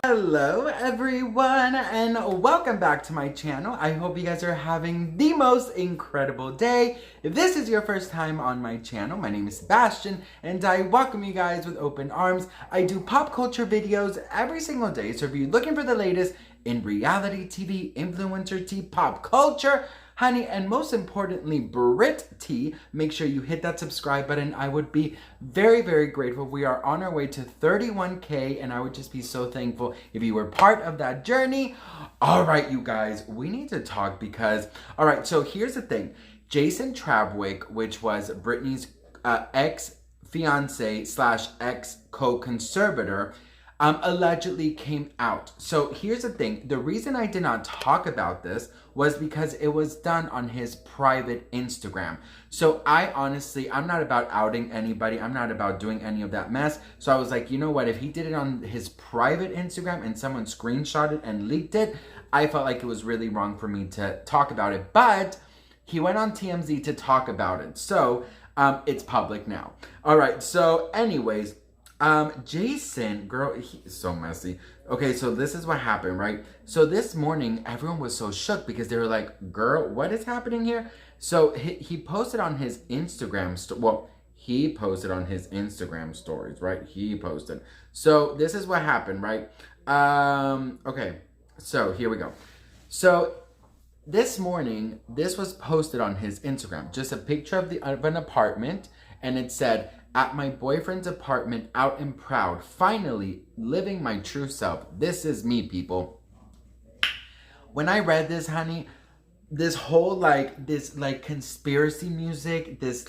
Hello everyone and welcome back to my channel. I hope you guys are having the most incredible day. If this is your first time on my channel, my name is Sebastian and I welcome you guys with open arms. I do pop culture videos every single day, so if you're looking for the latest in reality TV, influencer tea, pop culture, honey, and most importantly, Brit tea, make sure you hit that subscribe button. I would be very, very grateful. We are on our way to 31K, and I would just be so thankful if you were part of that journey. All right, you guys, we need to talk because, all right, so here's the thing. Jason Trawick, which was Britney's ex-fiance / ex-co-conservator, allegedly came out. So here's the thing. The reason I did not talk about this was because it was done on his private Instagram. So I'm not about outing anybody. I'm not about doing any of that mess. So I was like, you know what? If he did it on his private Instagram and someone screenshot it and leaked it, I felt like it was really wrong for me to talk about it. But he went on TMZ to talk about it. So it's public now. All right. So anyways, Jason, girl, he's so messy. Okay, so this is what happened, right? So this morning, everyone was so shook because they were like, girl, what is happening here? So he posted on his Instagram, he posted on his Instagram stories, right? He posted. So this is what happened, right? Okay, so here we go. So this morning, this was posted on his Instagram, just a picture of an apartment, and it said, "At my boyfriend's apartment, out and proud, finally living my true self. This is me, people." When I read this, honey, this whole this conspiracy music, this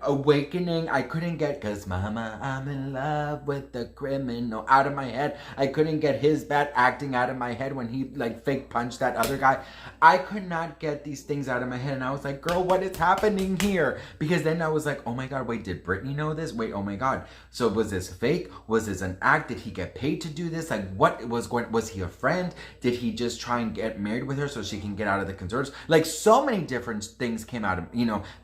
awakening I couldn't get, cause mama, I'm in love with the criminal, out of my head. I couldn't get his bad acting out of my head when he fake punched that other guy. I could not get these things out of my head, and I was like, girl, what is happening here? Because then I was like, oh my god, wait, did Britney know this? Wait, oh my god, so was this fake? Was this an act? Did he get paid to do this? What was he a friend? Did he just try and get married with her so she can get out of the conservators? So many different things came out of,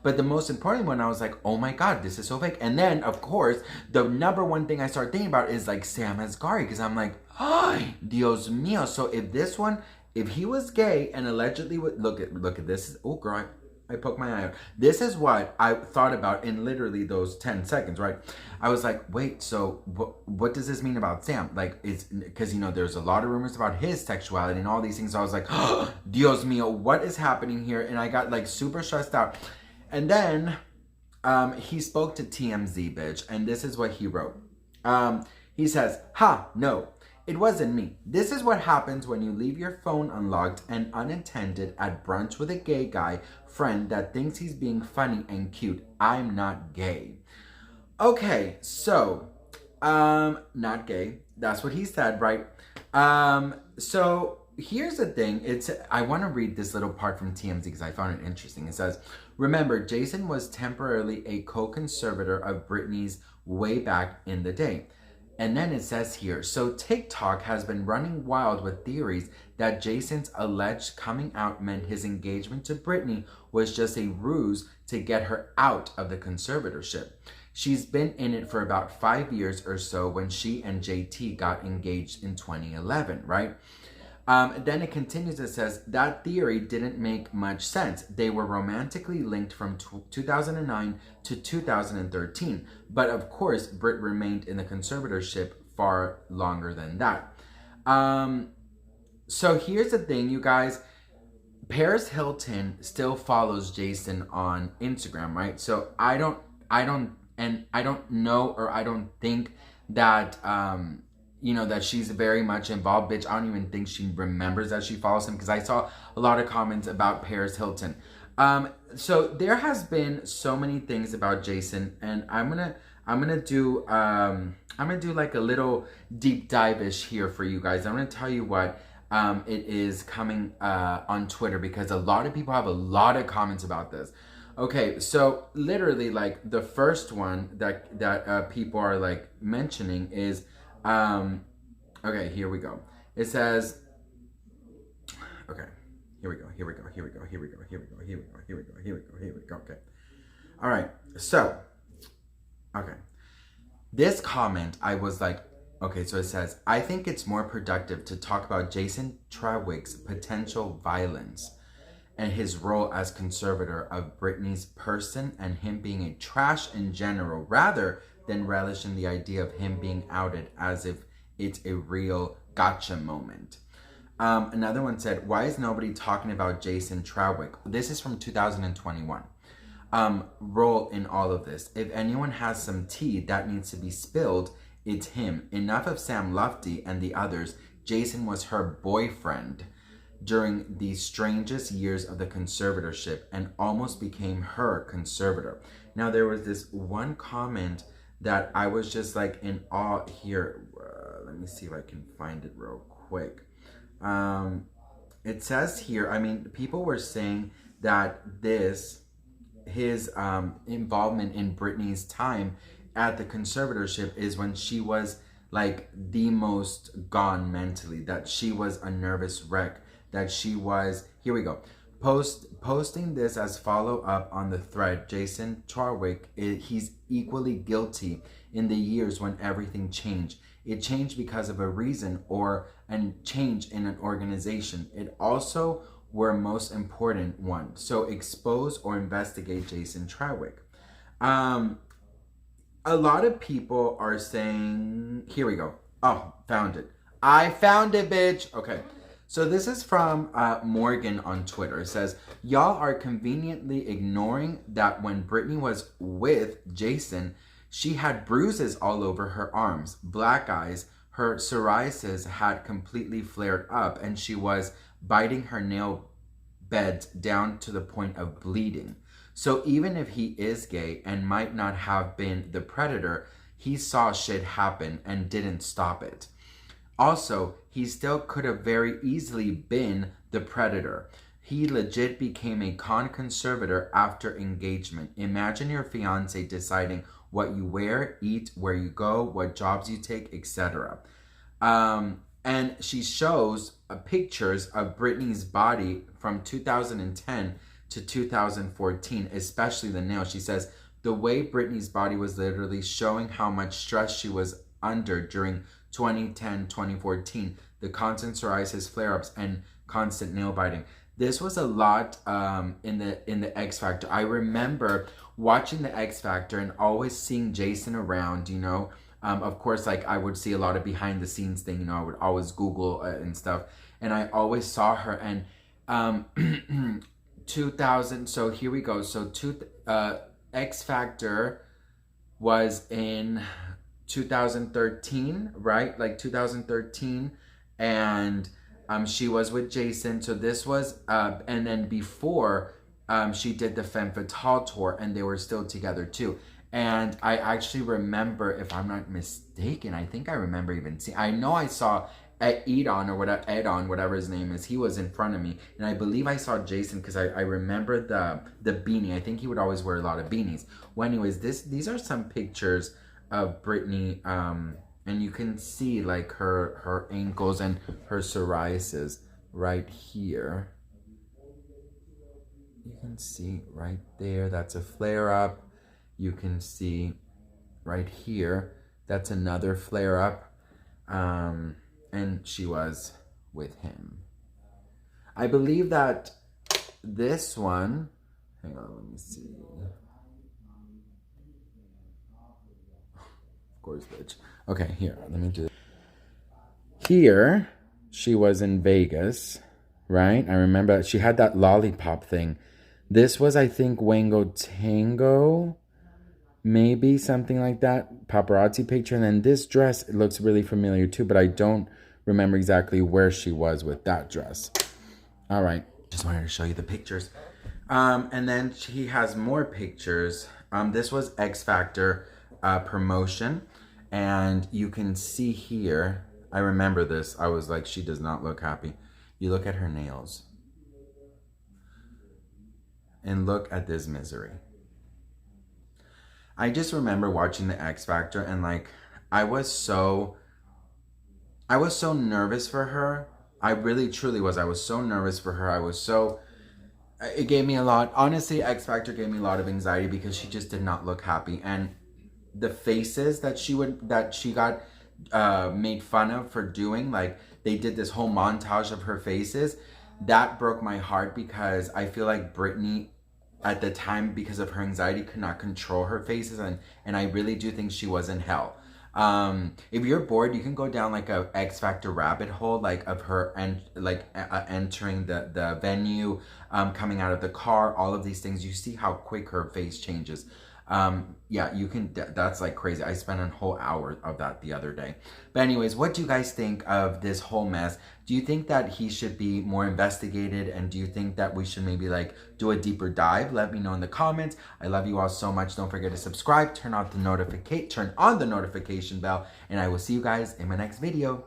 but the most important when I was like, oh my god, this is so fake. And then of course the number one thing I started thinking about is Sam Asghari, because I'm like, ay, Dios mío. So if he was gay and allegedly would look at this, oh girl, I poked my eye out. This is what I thought about in literally those 10 seconds, right? I was like, wait, so what does this mean about Sam? It's because there's a lot of rumors about his sexuality and all these things. So I was like, oh, Dios mío, what is happening here? And I got super stressed out. And then he spoke to TMZ, bitch, and this is what he wrote. He says, "Ha, no, it wasn't me. This is what happens when you leave your phone unlocked and unattended at brunch with a gay guy friend that thinks he's being funny and cute. I'm not gay." Okay, so, not gay. That's what he said, right? So here's the thing. I want to read this little part from TMZ because I found it interesting. It says, "Remember, Jason was temporarily a co-conservator of Britney's way back in the day." And then it says here, "So TikTok has been running wild with theories that Jason's alleged coming out meant his engagement to Britney was just a ruse to get her out of the conservatorship. She's been in it for about 5 years or so when she and JT got engaged in 2011, right? Then it continues, it says, "That theory didn't make much sense. They were romantically linked from 2009 to 2013. But of course, Brit remained in the conservatorship far longer than that." So here's the thing, you guys. Paris Hilton still follows Jason on Instagram, right? So I don't know, or I don't think that, that she's very much involved. Bitch, I don't even think she remembers that she follows him, because I saw a lot of comments about Paris Hilton. So there has been so many things about Jason, and I'm gonna do like a little deep dive-ish here for you guys. I'm gonna tell you what it is coming on Twitter, because a lot of people have a lot of comments about this. Okay, so literally the first one that people are mentioning is okay, here we go. It says, okay, Here we go. Here we go. Here we go. Here we go. Here we go. Here we go. Here we go. Here we go. Here we go. Okay. All right. So, okay. This comment, I was like, okay, so it says, I think it's more productive to talk about Jason Trawick's potential violence and his role as conservator of Britney's person and him being a trash in general, rather than relish in the idea of him being outed as if it's a real gotcha moment. Another one said, why is nobody talking about Jason Trawick? This is from 2021. Role in all of this. If anyone has some tea that needs to be spilled, it's him. Enough of Sam Lufty and the others. Jason was her boyfriend during the strangest years of the conservatorship and almost became her conservator. Now, there was this one comment that I was just like in awe here. Let me see if I can find it real quick. It says here, I mean, people were saying that his involvement in Britney's time at the conservatorship is when she was like the most gone mentally, that she was a nervous wreck, that she was, here we go, posting this as follow-up on the thread. Jason Trawick, he's equally guilty in the years when everything changed. It changed because of a reason or a change in an organization. It also were most important one. So expose or investigate Jason Trawick. A lot of people are saying, here we go. Oh, found it. I found it, bitch. Okay. So this is from Morgan on Twitter. It says, y'all are conveniently ignoring that when Britney was with Jason, she had bruises all over her arms, black eyes, her psoriasis had completely flared up, and she was biting her nail beds down to the point of bleeding. So even if he is gay and might not have been the predator, he saw shit happen and didn't stop it. Also, he still could have very easily been the predator. He legit became a conservator after engagement. Imagine your fiance deciding what you wear, eat, where you go, what jobs you take, etc. And she shows pictures of Britney's body from 2010 to 2014, especially the nails. She says, the way Britney's body was literally showing how much stress she was under during 2010, 2014, the constant psoriasis flare-ups and constant nail biting. This was a lot in the X Factor. I remember watching the X Factor and always seeing Jason around, you know. Of course, like I would see a lot of behind the scenes thing, you know, I would always Google and stuff. And I always saw her, and 2000, so here we go. So X Factor was in 2013, right? Like 2013, and she was with Jason. So this was, and then before, she did the Femme Fatale tour, and they were still together too. And I actually remember, if I'm not mistaken, I think I remember even seeing, I know I saw Edon or whatever, Edon, whatever his name is, he was in front of me. And I believe I saw Jason because I remember the beanie. I think he would always wear a lot of beanies. Well, anyways, these are some pictures of Britney, and you can see like her ankles and her psoriasis right here. You can see right there, that's a flare up. You can see right here, that's another flare up. And she was with him. I believe that this one, hang on, let me see. Of course, bitch. Okay, here, let me do. Here, she was in Vegas, right? I remember she had that lollipop thing. This was, I think, Wango Tango, maybe something like that. Paparazzi picture. And then this dress, it looks really familiar too, but I don't remember exactly where she was with that dress. All right, just wanted to show you the pictures. And then he has more pictures. This was X Factor promotion, and you can see here, I remember this, I was like, she does not look happy. You look at her nails and look at this misery. I just remember watching the X Factor, and like I was so nervous for her. I really truly was. I was so nervous for her. It gave me a lot. Honestly, X Factor gave me a lot of anxiety because she just did not look happy. And the faces that she got made fun of for doing, like they did this whole montage of her faces, that broke my heart because I feel like Britney at the time, because of her anxiety, could not control her faces, and I really do think she was in hell. If you're bored, you can go down like a X Factor rabbit hole, like of her and entering the venue, coming out of the car, all of these things. You see how quick her face changes. Yeah, you can, that's like crazy. I spent a whole hour of that the other day. But anyways, what do you guys think of this whole mess? Do you think that he should be more investigated? And do you think that we should maybe like do a deeper dive? Let me know in the comments. I love you all so much. Don't forget to subscribe, turn on the notification bell, and I will see you guys in my next video.